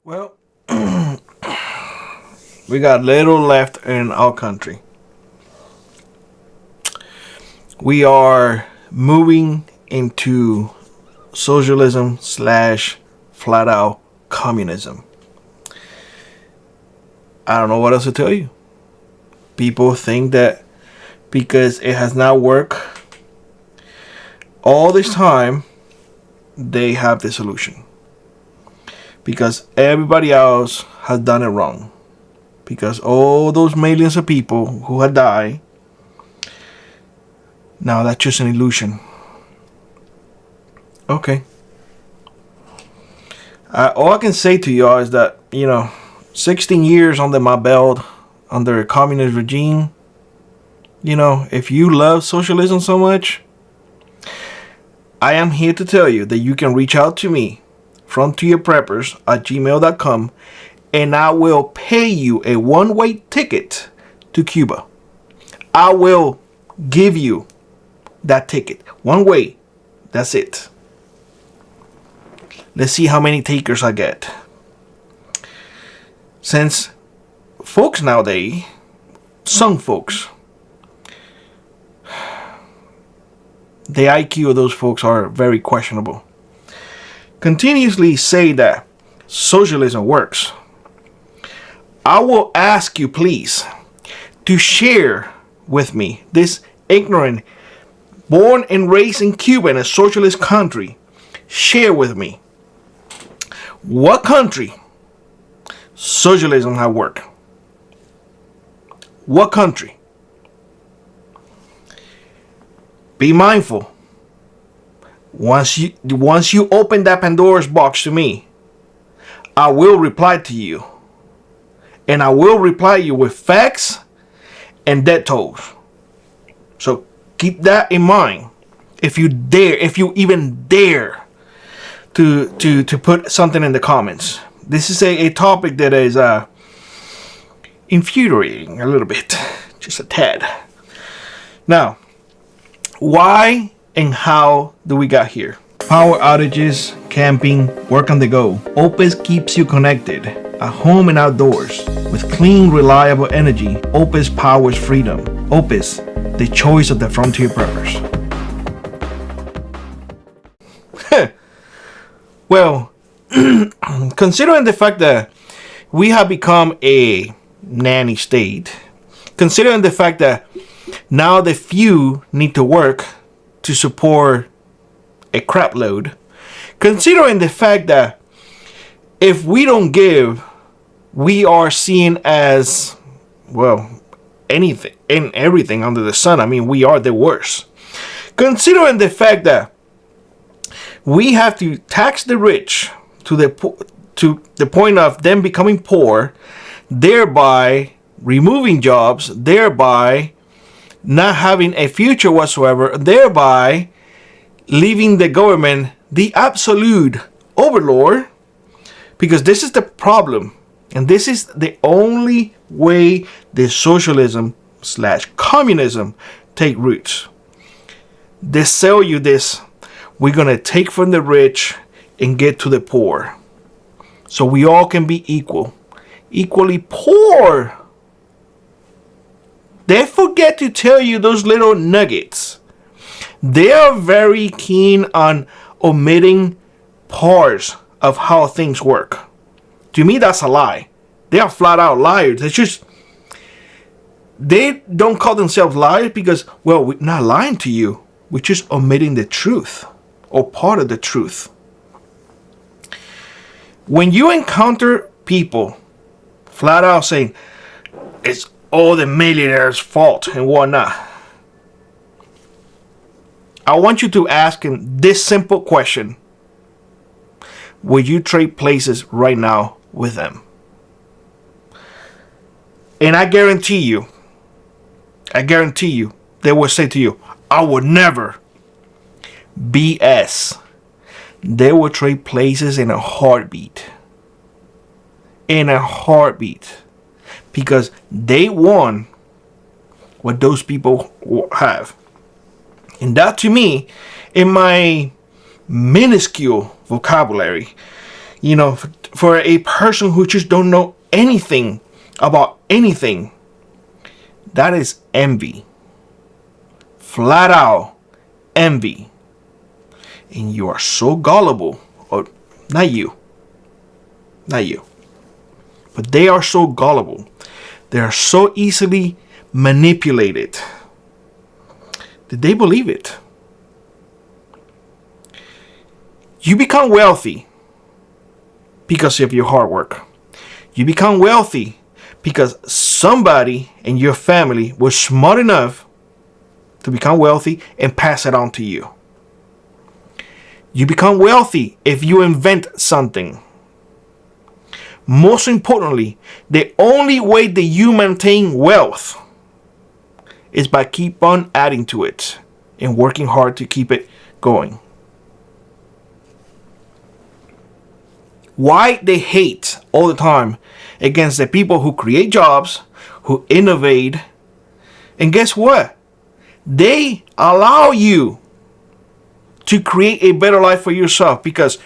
Well, we got little left in our country. We are moving into socialism / flat out communism. I don't know what else to tell you. People think that because it has not worked all this time, they have the solution. Because everybody else has done it wrong. Because all those millions of people who have died, now that's just an illusion. Okay. All I can say to y'all is that, 16 years under my belt, under a communist regime, if you love socialism so much, I am here to tell you that you can reach out to me, frontierpreppers@gmail.com, and I will pay you a one-way ticket to Cuba. I will give you that ticket. One way. That's it. Let's see how many takers I get. Since folks nowadays, some folks, the IQ of those folks are very questionable, continuously say that socialism works. I will ask you, please, to share with me, this ignorant, born and raised in Cuba, in a socialist country, share with me what country socialism has worked. What country? Be mindful. Once you open that Pandora's box to me, I will reply to you. And I will reply you with facts and dead tolls. So keep that in mind. If you even dare to put something in the comments. This is a topic that is infuriating a little bit. Just a tad. Now, why and how do we got here? Power outages, camping, work on the go. Opus keeps you connected at home and outdoors with clean, reliable energy. Opus powers freedom. Opus, the choice of the frontier preppers. Well, considering the fact that we have become a nanny state, considering the fact that now the few need to work to support a crap load, considering the fact that if we don't give, we are seen as, well, anything and everything under the sun. I mean, we are the worst. Considering the fact that we have to tax the rich to the point of them becoming poor, thereby removing jobs, thereby not having a future whatsoever, thereby leaving the government the absolute overlord, because this is the problem, and this is the only way the socialism / communism take roots. They sell you this: we're gonna take from the rich and get to the poor, so we all can be equally poor. They forget to tell you those little nuggets. They are very keen on omitting parts of how things work. To me, that's a lie. They are flat out liars. They don't call themselves liars because, well, we're not lying to you. We're just omitting the truth or part of the truth. When you encounter people flat out saying it's all the millionaires' fault and whatnot, I want you to ask him this simple question: would you trade places right now with them? And I guarantee you, they will say to you, I would never. BS. They will trade places in a heartbeat. In a heartbeat. Because they want what those people have. And that, to me, in my minuscule vocabulary, for a person who just don't know anything about anything, that is envy. Flat out envy. And you are so gullible, or not you, but they are so gullible. They are so easily manipulated that they believe it. You become wealthy because of your hard work. You become wealthy because somebody in your family was smart enough to become wealthy and pass it on to you. You become wealthy if you invent something. Most importantly, the only way that you maintain wealth is by keep on adding to it and working hard to keep it going. Why they hate all the time against the people who create jobs, who innovate, and guess what? They allow you to create a better life for yourself because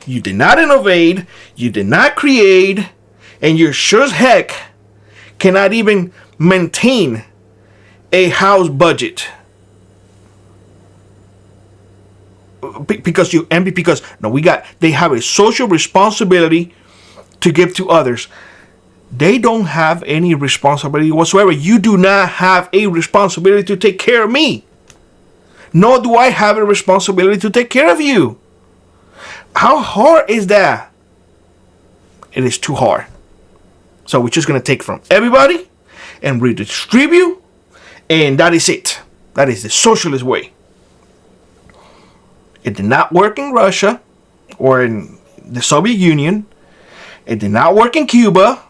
you did not innovate, you did not create, and you sure as heck cannot even maintain a house budget. Because you envy, because no, they have a social responsibility to give to others. They don't have any responsibility whatsoever. You do not have a responsibility to take care of me. Nor do I have a responsibility to take care of you. How hard is that? It is too hard. So we're just going to take from everybody and redistribute, and that is it. That is the socialist way. It did not work in Russia or in the Soviet Union. It did not work in Cuba.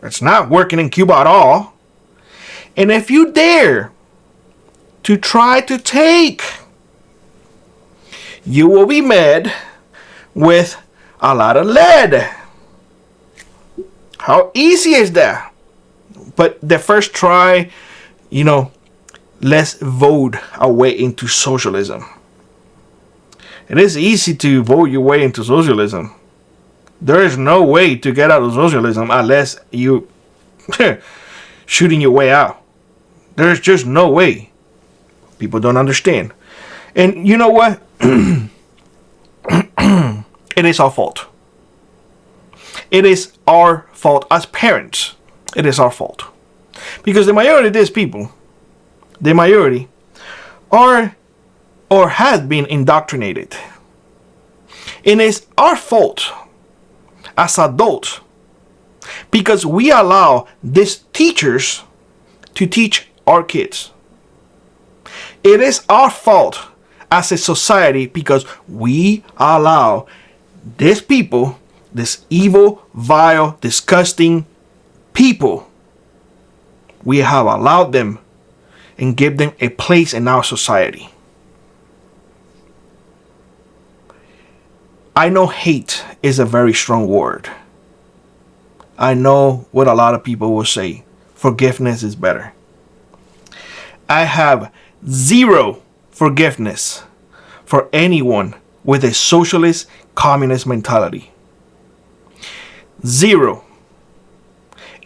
It's not working in Cuba at all. And if you dare to try to take, you will be met with a lot of lead. How easy is that? But the first try, let's vote our way into socialism. It is easy to vote your way into socialism. There is no way to get out of socialism unless you shooting your way out. There's just no way. People don't understand. And you know what? It is our fault. It is our fault as parents. It is our fault. Because the majority of these people, are or have been indoctrinated. And it's our fault as adults because we allow these teachers to teach our kids. It is our fault as a society because we allow these people, this evil, vile, disgusting people, we have allowed them and give them a place in our society. I know hate is a very strong word. I know what a lot of people will say. Forgiveness is better. I have zero forgiveness for anyone with a socialist, communist mentality. Zero.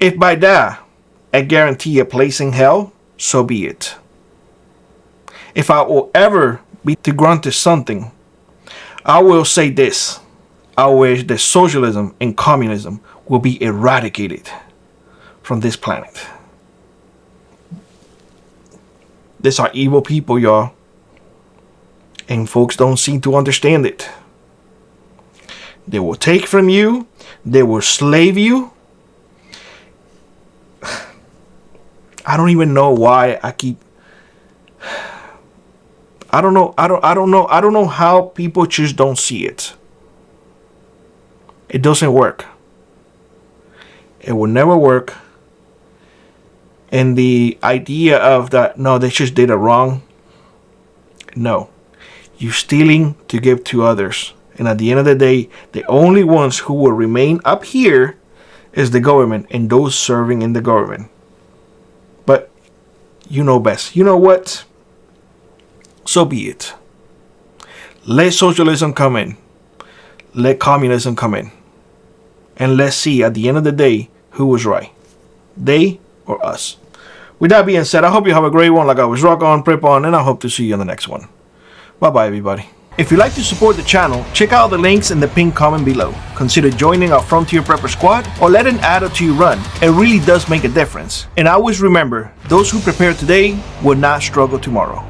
If by that I guarantee a place in hell, so be it. If I will ever be to grant something, I will say this. I wish that socialism and communism will be eradicated from this planet. These are evil people, y'all. And folks don't seem to understand it. They will take from you. They will slave you. I don't even know why I keep... I don't know how people just don't see it. It doesn't work. It will never work. And the idea of that, no, they just did it wrong. No. You're stealing to give to others. And at the end of the day, the only ones who will remain up here is the government and those serving in the government. But you know best. You know what? So be it. Let socialism come in. Let communism come in. And let's see at the end of the day who was right. They or us. With that being said, I hope you have a great one. Like always, rock on, prep on, and I hope to see you on the next one. Bye-bye, everybody. If you'd like to support the channel, check out the links in the pinned comment below. Consider joining our Frontier Prepper Squad or let an adult to you run. It really does make a difference. And always remember, those who prepare today will not struggle tomorrow.